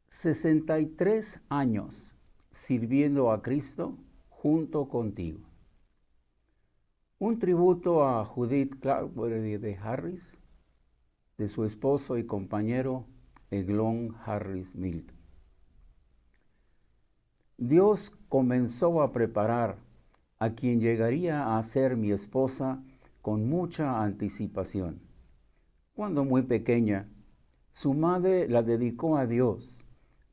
63 años sirviendo a Cristo junto contigo. Un tributo a Judith Cladworthy de Harris, de su esposo y compañero Eglon Harris Milton. Dios comenzó a preparar a quien llegaría a ser mi esposa con mucha anticipación. Cuando muy pequeña, su madre la dedicó a Dios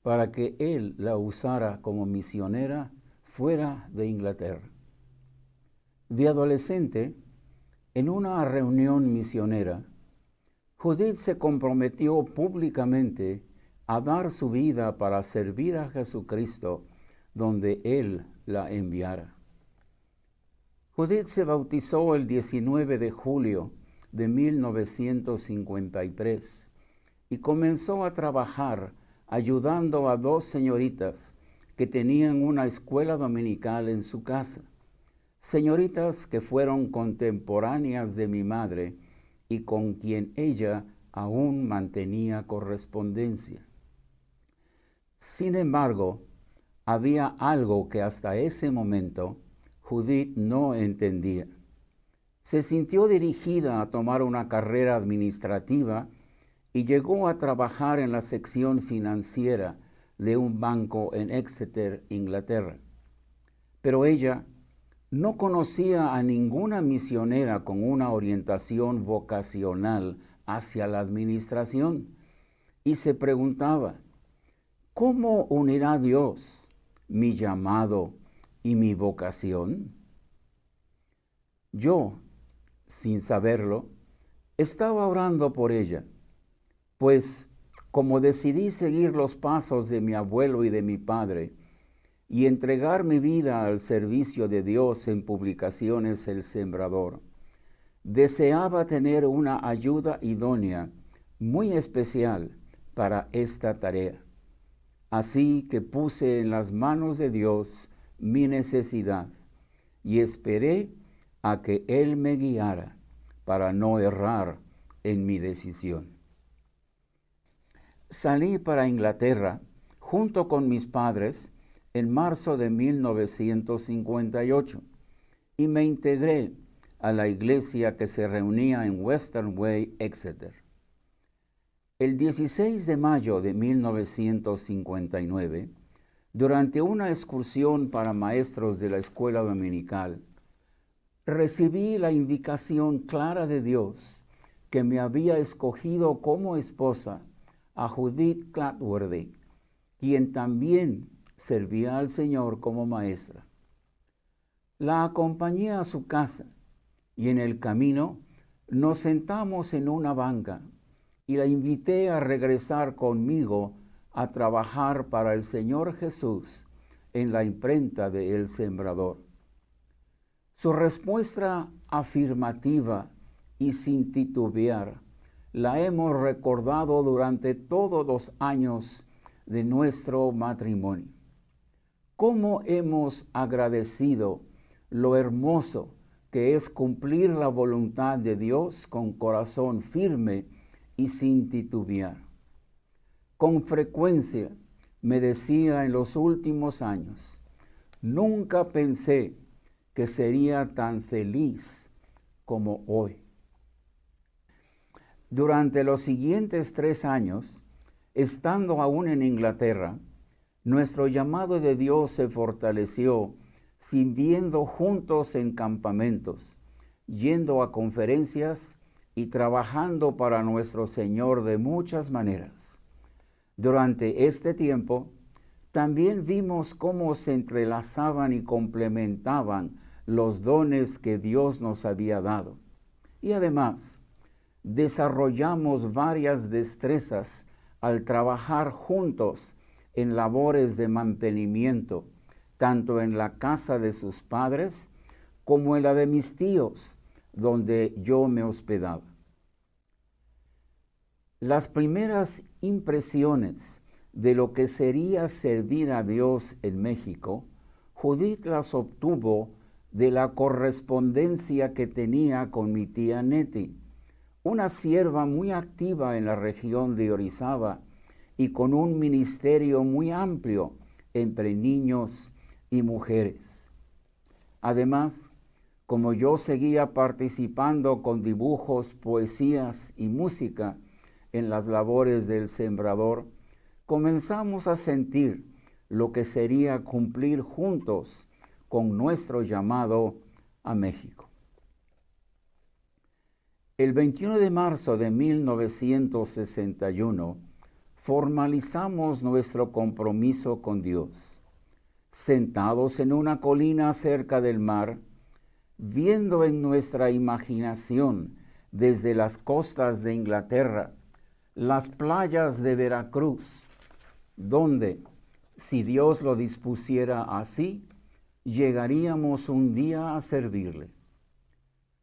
para que Él la usara como misionera fuera de Inglaterra. De adolescente, en una reunión misionera, Judith se comprometió públicamente a dar su vida para servir a Jesucristo donde Él la enviara. Judith se bautizó el 19 de julio de 1953 y comenzó a trabajar ayudando a 2 señoritas que tenían una escuela dominical en su casa. Señoritas que fueron contemporáneas de mi madre y con quien ella aún mantenía correspondencia. Sin embargo, había algo que hasta ese momento Judith no entendía. Se sintió dirigida a tomar una carrera administrativa y llegó a trabajar en la sección financiera de un banco en Exeter, Inglaterra. Pero ella no conocía a ninguna misionera con una orientación vocacional hacia la administración y se preguntaba, ¿cómo unirá Dios mi llamado y mi vocación? Yo, sin saberlo, estaba orando por ella, pues como decidí seguir los pasos de mi abuelo y de mi padre y entregar mi vida al servicio de Dios en Publicaciones El Sembrador, deseaba tener una ayuda idónea muy especial para esta tarea. Así que puse en las manos de Dios mi necesidad y esperé a que Él me guiara para no errar en mi decisión. Salí para Inglaterra junto con mis padres en marzo de 1958 y me integré a la iglesia que se reunía en Western Way, Exeter. El 16 de mayo de 1959, durante una excursión para maestros de la escuela dominical, recibí la indicación clara de Dios que me había escogido como esposa a Judith Cladworthy, quien también servía al Señor como maestra. La acompañé a su casa y en el camino nos sentamos en una banca y la invité a regresar conmigo a trabajar para el Señor Jesús en la imprenta de El Sembrador. Su respuesta afirmativa y sin titubear la hemos recordado durante todos los años de nuestro matrimonio. ¿Cómo hemos agradecido lo hermoso que es cumplir la voluntad de Dios con corazón firme y sin titubear? Con frecuencia me decía en los últimos años, nunca pensé que sería tan feliz como hoy. Durante los siguientes 3 años, estando aún en Inglaterra, nuestro llamado de Dios se fortaleció sirviendo juntos en campamentos, yendo a conferencias y trabajando para nuestro Señor de muchas maneras. Durante este tiempo, también vimos cómo se entrelazaban y complementaban los dones que Dios nos había dado. Y además, desarrollamos varias destrezas al trabajar juntos en labores de mantenimiento, tanto en la casa de sus padres como en la de mis tíos, donde yo me hospedaba. Las primeras impresiones de lo que sería servir a Dios en México, Judith las obtuvo de la correspondencia que tenía con mi tía Nettie, una sierva muy activa en la región de Orizaba y con un ministerio muy amplio entre niños y mujeres. Además, como yo seguía participando con dibujos, poesías y música en las labores del sembrador, comenzamos a sentir lo que sería cumplir juntos con nuestro llamado a México. El 21 de marzo de 1961 formalizamos nuestro compromiso con Dios. Sentados en una colina cerca del mar, viendo en nuestra imaginación desde las costas de Inglaterra las playas de Veracruz, donde, si Dios lo dispusiera así, llegaríamos un día a servirle.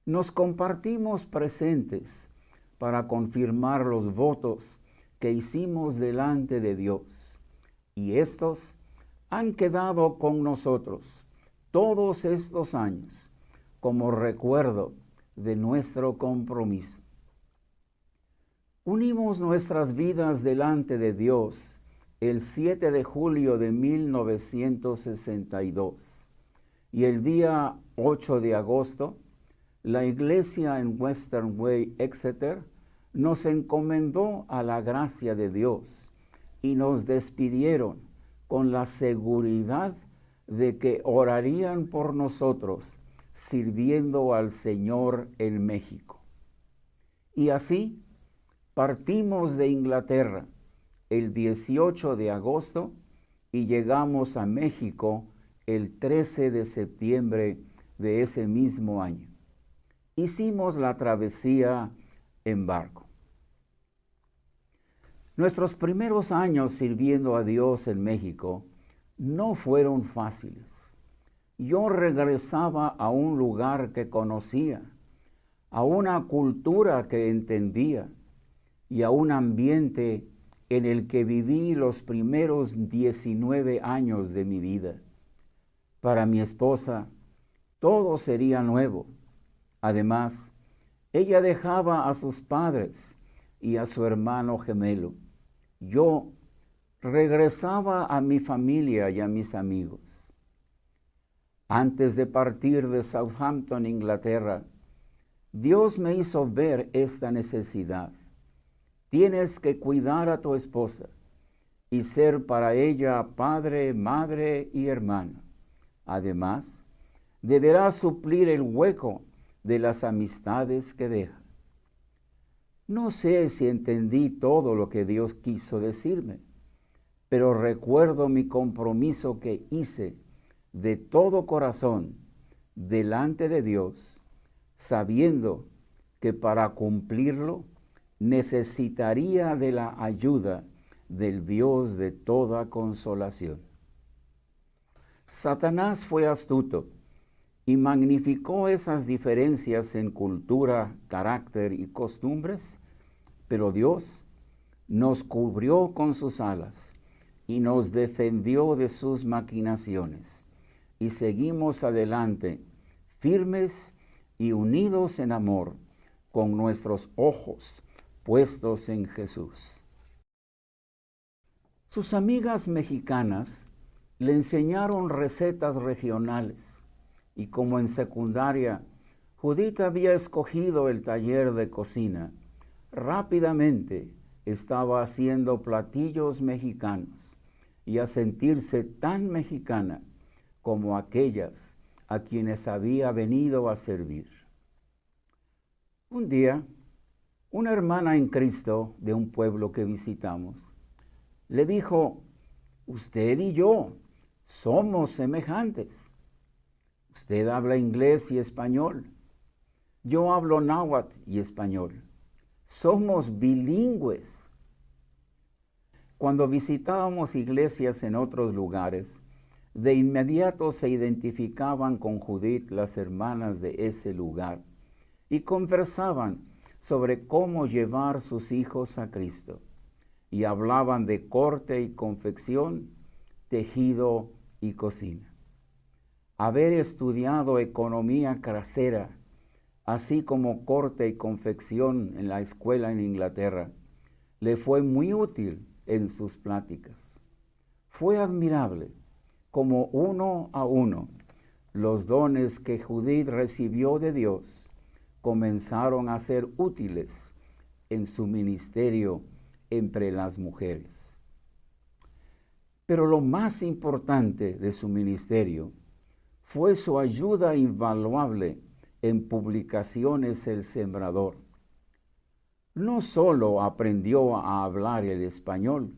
Nos compartimos presentes para confirmar los votos que hicimos delante de Dios, y estos han quedado con nosotros todos estos años como recuerdo de nuestro compromiso. Unimos nuestras vidas delante de Dios el 7 de julio de 1962 y el día 8 de agosto, la iglesia en Western Way, Exeter, nos encomendó a la gracia de Dios y nos despidieron con la seguridad de que orarían por nosotros sirviendo al Señor en México. Y así partimos de Inglaterra el 18 de agosto y llegamos a México el 13 de septiembre de ese mismo año. Hicimos la travesía en barco. Nuestros primeros años sirviendo a Dios en México no fueron fáciles. Yo regresaba a un lugar que conocía, a una cultura que entendía y a un ambiente en el que viví los primeros 19 años de mi vida. Para mi esposa, todo sería nuevo. Además, ella dejaba a sus padres y a su hermano gemelo. Yo regresaba a mi familia y a mis amigos. Antes de partir de Southampton, Inglaterra, Dios me hizo ver esta necesidad. Tienes que cuidar a tu esposa y ser para ella padre, madre y hermano. Además, deberás suplir el hueco de las amistades que deja. No sé si entendí todo lo que Dios quiso decirme, pero recuerdo mi compromiso que hice de todo corazón delante de Dios, sabiendo que para cumplirlo necesitaría de la ayuda del Dios de toda consolación. Satanás fue astuto y magnificó esas diferencias en cultura, carácter y costumbres, pero Dios nos cubrió con sus alas y nos defendió de sus maquinaciones, y seguimos adelante, firmes y unidos en amor, con nuestros ojos puestos en Jesús. Sus amigas mexicanas le enseñaron recetas regionales, y como en secundaria Judith había escogido el taller de cocina, rápidamente estaba haciendo platillos mexicanos y a sentirse tan mexicana como aquellas a quienes había venido a servir. Un día, una hermana en Cristo de un pueblo que visitamos le dijo: usted y yo somos semejantes. Usted habla inglés y español. Yo hablo náhuatl y español. Somos bilingües. Cuando visitábamos iglesias en otros lugares, de inmediato se identificaban con Judith las hermanas de ese lugar y conversaban sobre cómo llevar sus hijos a Cristo, y hablaban de corte y confección, tejido y cocina. Haber estudiado economía casera, así como corte y confección en la escuela en Inglaterra, le fue muy útil en sus pláticas. Fue admirable como uno a uno los dones que Judith recibió de Dios comenzaron a ser útiles en su ministerio entre las mujeres. Pero lo más importante de su ministerio fue su ayuda invaluable en Publicaciones El Sembrador. No solo aprendió a hablar el español,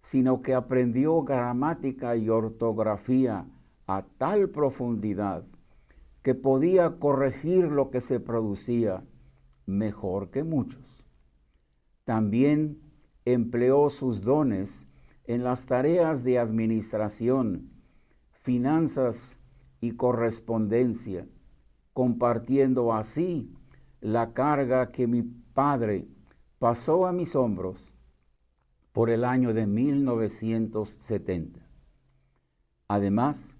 sino que aprendió gramática y ortografía a tal profundidad que podía corregir lo que se producía mejor que muchos. También empleó sus dones en las tareas de administración, finanzas y correspondencia, compartiendo así la carga que mi padre pasó a mis hombros por el año de 1970. Además,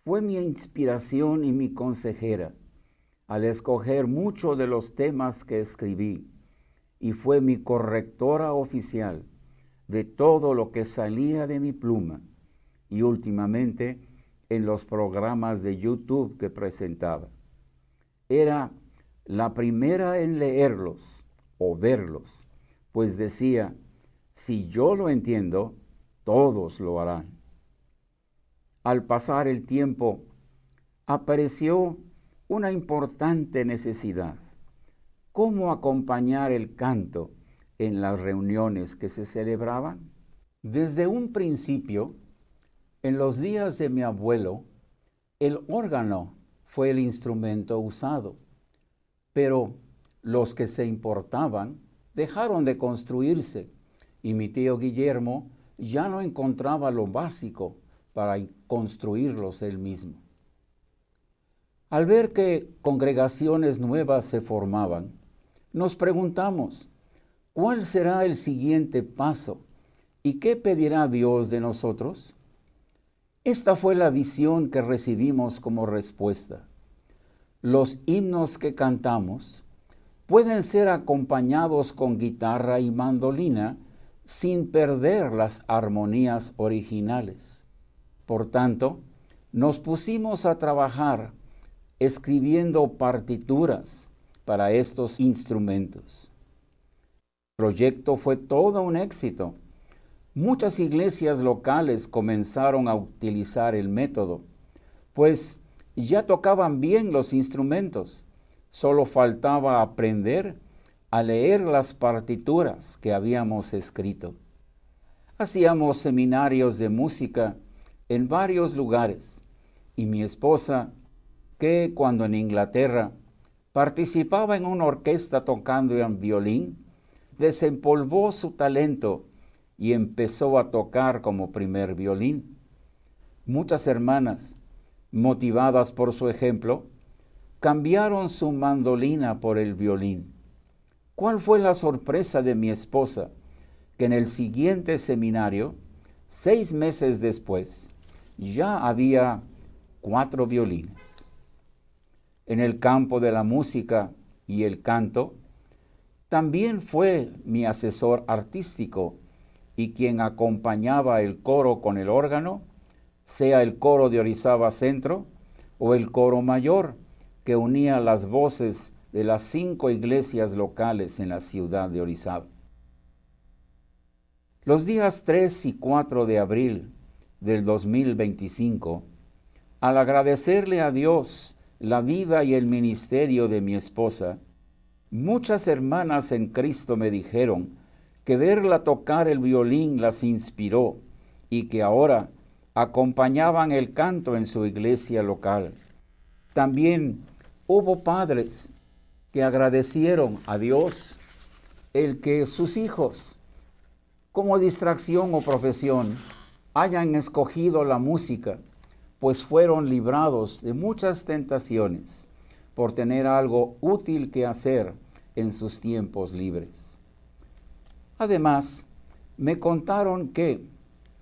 fue mi inspiración y mi consejera al escoger muchos de los temas que escribí, y fue mi correctora oficial de todo lo que salía de mi pluma, y últimamente en los programas de YouTube que presentaba. Era la primera en leerlos o verlos, pues decía, si yo lo entiendo, todos lo harán. Al pasar el tiempo, apareció una importante necesidad: ¿cómo acompañar el canto en las reuniones que se celebraban? Desde un principio, en los días de mi abuelo, el órgano fue el instrumento usado, pero los que se importaban dejaron de construirse y mi tío Guillermo ya no encontraba lo básico para construirlos él mismo. Al ver que congregaciones nuevas se formaban, nos preguntamos, ¿cuál será el siguiente paso y qué pedirá Dios de nosotros? Esta fue la visión que recibimos como respuesta. Los himnos que cantamos pueden ser acompañados con guitarra y mandolina sin perder las armonías originales. Por tanto, nos pusimos a trabajar escribiendo partituras para estos instrumentos. El proyecto fue todo un éxito. Muchas iglesias locales comenzaron a utilizar el método, pues ya tocaban bien los instrumentos. Solo faltaba aprender a leer las partituras que habíamos escrito. Hacíamos seminarios de música en varios lugares, y mi esposa, que cuando en Inglaterra participaba en una orquesta tocando en violín, desempolvó su talento y empezó a tocar como primer violín. Muchas hermanas, motivadas por su ejemplo, cambiaron su mandolina por el violín. ¿Cuál fue la sorpresa de mi esposa? Que en el siguiente seminario, 6 meses después, ya había 4 violines. En el campo de la música y el canto, también fue mi asesor artístico y quien acompañaba el coro con el órgano, sea el coro de Orizaba Centro o el coro mayor, que unía las voces de las 5 iglesias locales en la ciudad de Orizaba. Los días 3 y 4 de abril del 2025, al agradecerle a Dios la vida y el ministerio de mi esposa, muchas hermanas en Cristo me dijeron que verla tocar el violín las inspiró y que ahora acompañaban el canto en su iglesia local. También hubo padres que agradecieron a Dios el que sus hijos, como distracción o profesión, hayan escogido la música, pues fueron librados de muchas tentaciones por tener algo útil que hacer en sus tiempos libres. Además, me contaron que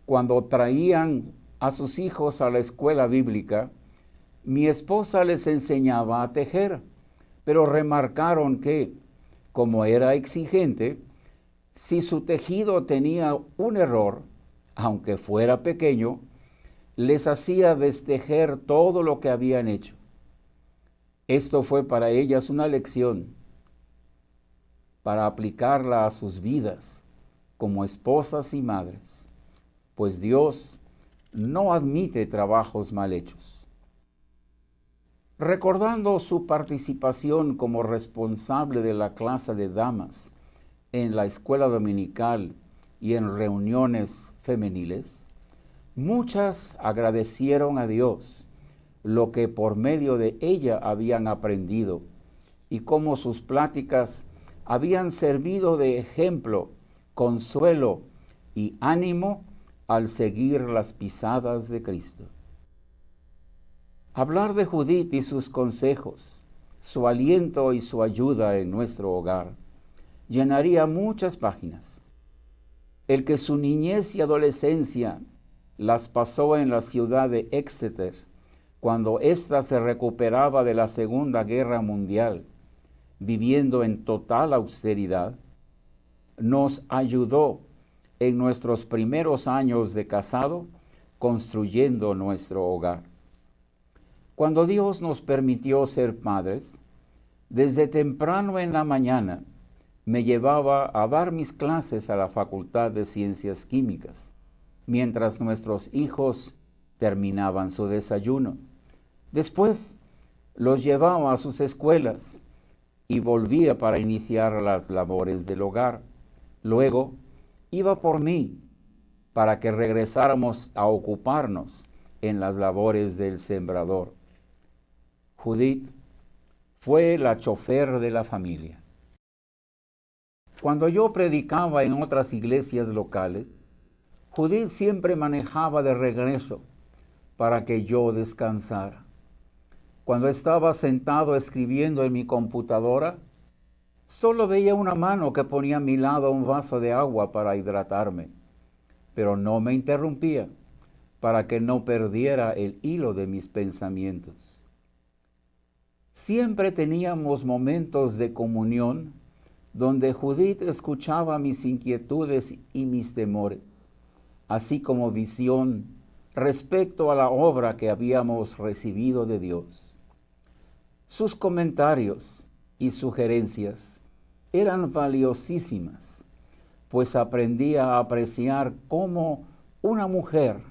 cuando traían a sus hijos a la escuela bíblica, mi esposa les enseñaba a tejer, pero remarcaron que, como era exigente, Si su tejido tenía un error, aunque fuera pequeño, les hacía destejer todo lo que habían hecho. Esto fue para ellas una lección para aplicarla a sus vidas como esposas y madres, pues Dios no admite trabajos mal hechos. Recordando su participación como responsable de la clase de damas en la escuela dominical y en reuniones femeniles, muchas agradecieron a Dios lo que por medio de ella habían aprendido y cómo sus pláticas habían servido de ejemplo, consuelo y ánimo al seguir las pisadas de Cristo. Hablar de Judith y sus consejos, su aliento y su ayuda en nuestro hogar llenaría muchas páginas. El que su niñez y adolescencia las pasó en la ciudad de Exeter, cuando ésta se recuperaba de la Segunda Guerra Mundial, viviendo en total austeridad, nos ayudó en nuestros primeros años de casado, construyendo nuestro hogar. Cuando Dios nos permitió ser padres, desde temprano en la mañana me llevaba a dar mis clases a la Facultad de Ciencias Químicas, mientras nuestros hijos terminaban su desayuno. Después los llevaba a sus escuelas y volvía para iniciar las labores del hogar. Luego iba por mí para que regresáramos a ocuparnos en las labores del sembrador. Judith fue la chofer de la familia. Cuando yo predicaba en otras iglesias locales, Judith siempre manejaba de regreso para que yo descansara. Cuando estaba sentado escribiendo en mi computadora, solo veía una mano que ponía a mi lado un vaso de agua para hidratarme, pero no me interrumpía para que no perdiera el hilo de mis pensamientos. Siempre teníamos momentos de comunión donde Judith escuchaba mis inquietudes y mis temores, así como visión respecto a la obra que habíamos recibido de Dios. Sus comentarios y sugerencias eran valiosísimas, pues aprendía a apreciar cómo una mujer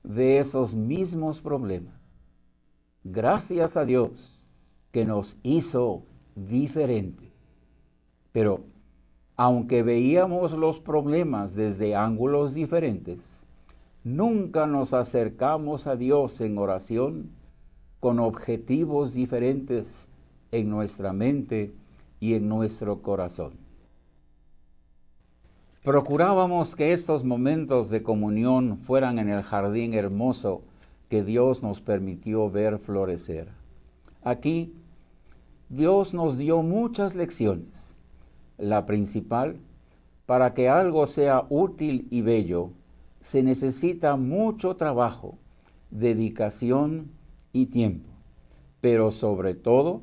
ve esos mismos problemas. Gracias a Dios que nos hizo diferente. Pero aunque veíamos los problemas desde ángulos diferentes, nunca nos acercamos a Dios en oración con objetivos diferentes en nuestra mente y en nuestro corazón. Procurábamos que estos momentos de comunión fueran en el jardín hermoso que Dios nos permitió ver florecer. Aquí, Dios nos dio muchas lecciones. La principal, para que algo sea útil y bello, se necesita mucho trabajo, dedicación y tiempo, pero sobre todo,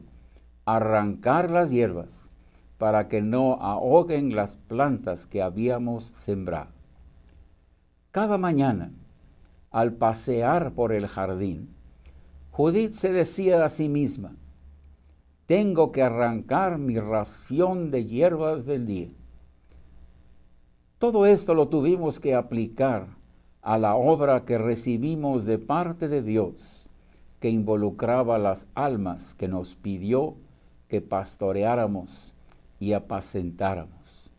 arrancar las hierbas para que no ahoguen las plantas que habíamos sembrado. Cada mañana, al pasear por el jardín, Judith se decía a sí misma: tengo que arrancar mi ración de hierbas del día. Todo esto lo tuvimos que aplicar a la obra que recibimos de parte de Dios, que involucraba las almas que nos pidió que pastoreáramos y apacentáramos.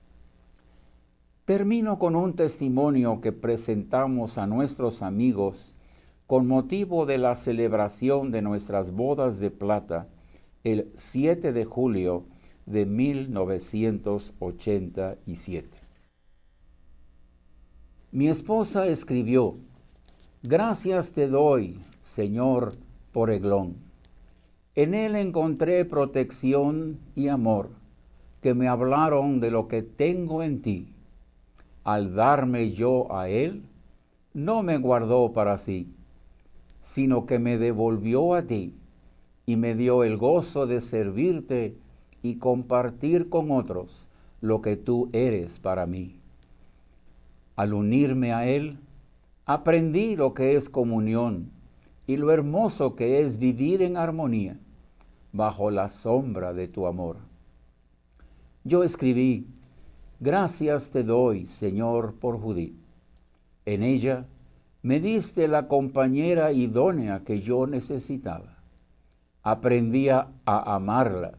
Termino con un testimonio que presentamos a nuestros amigos con motivo de la celebración de nuestras bodas de plata el 7 de julio de 1987. Mi esposa escribió: gracias te doy, Señor, por Eglón. En él encontré protección y amor, que me hablaron de lo que tengo en ti. Al darme yo a él, no me guardó para sí, sino que me devolvió a ti y me dio el gozo de servirte y compartir con otros lo que tú eres para mí. Al unirme a Él, aprendí lo que es comunión y lo hermoso que es vivir en armonía bajo la sombra de tu amor. Yo escribí: gracias te doy, Señor, por Judith. En ella me diste la compañera idónea que yo necesitaba. Aprendí a amarla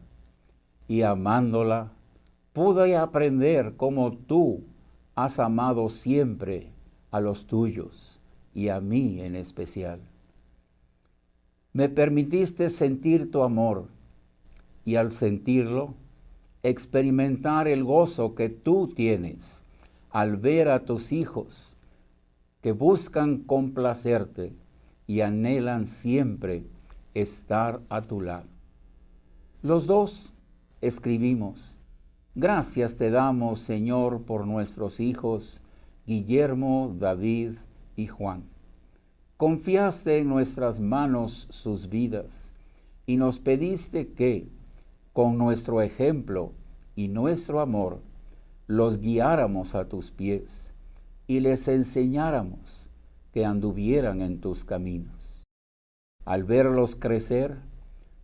y amándola pude aprender cómo tú has amado siempre a los tuyos y a mí en especial. Me permitiste sentir tu amor y al sentirlo, experimentar el gozo que tú tienes al ver a tus hijos que buscan complacerte y anhelan siempre estar a tu lado. Los dos escribimos: gracias te damos, Señor, por nuestros hijos, Guillermo, David y Juan. Confiaste en nuestras manos sus vidas y nos pediste que, con nuestro ejemplo y nuestro amor, los guiáramos a tus pies y les enseñáramos que anduvieran en tus caminos. Al verlos crecer,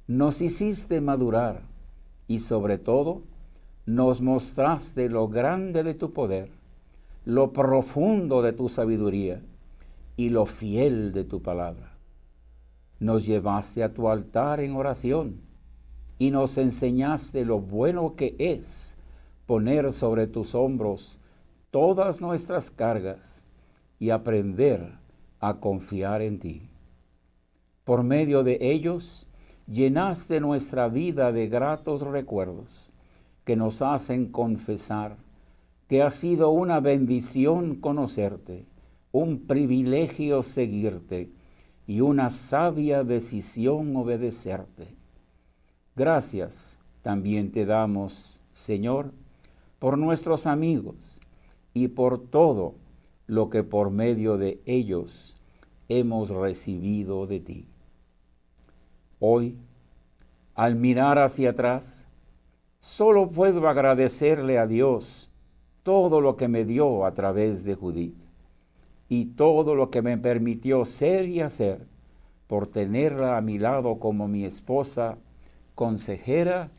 nos hiciste madurar y sobre todo nos mostraste lo grande de tu poder, lo profundo de tu sabiduría y lo fiel de tu palabra. Nos llevaste a tu altar en oración y nos enseñaste lo bueno que es poner sobre tus hombros todas nuestras cargas y aprender a confiar en ti. Por medio de ellos, llenaste nuestra vida de gratos recuerdos que nos hacen confesar que ha sido una bendición conocerte, un privilegio seguirte y una sabia decisión obedecerte. Gracias también te damos, Señor, por nuestros amigos y por todo lo que por medio de ellos hemos recibido de ti. Hoy, al mirar hacia atrás, solo puedo agradecerle a Dios todo lo que me dio a través de Judith y todo lo que me permitió ser y hacer por tenerla a mi lado como mi esposa, consejera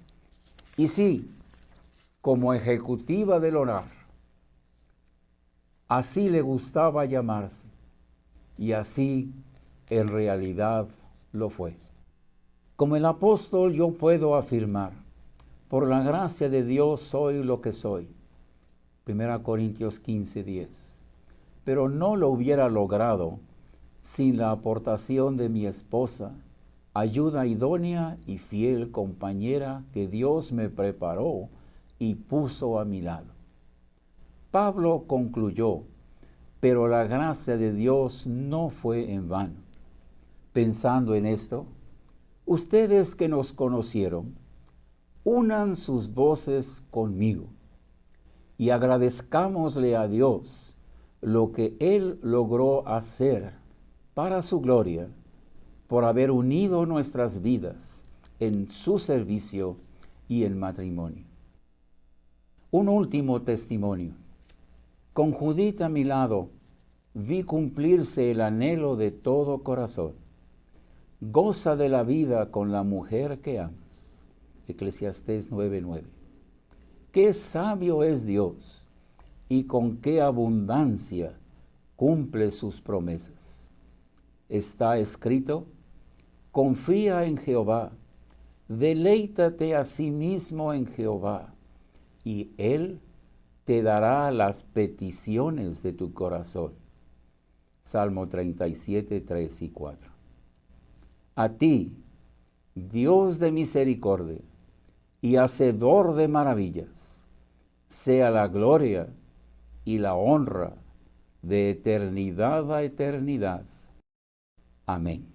y sí, como ejecutiva del hogar. Así le gustaba llamarse y así en realidad lo fue. Como el apóstol yo puedo afirmar: por la gracia de Dios soy lo que soy. 1 Corintios 15:10. Pero no lo hubiera logrado sin la aportación de mi esposa, ayuda idónea y fiel compañera que Dios me preparó y puso a mi lado. Pablo concluyó: pero la gracia de Dios no fue en vano. Pensando en esto, ustedes que nos conocieron, unan sus voces conmigo y agradezcámosle a Dios lo que Él logró hacer para su gloria por haber unido nuestras vidas en su servicio y en matrimonio. Un último testimonio. Con Judith a mi lado, vi cumplirse el anhelo de todo corazón. Goza de la vida con la mujer que amas. Eclesiastés 9:9. Qué sabio es Dios y con qué abundancia cumple sus promesas. Está escrito: confía en Jehová, deleítate a sí mismo en Jehová, y Él te dará las peticiones de tu corazón. Salmo 37, 3 y 4. A ti, Dios de misericordia y hacedor de maravillas, sea la gloria y la honra de eternidad a eternidad. Amén.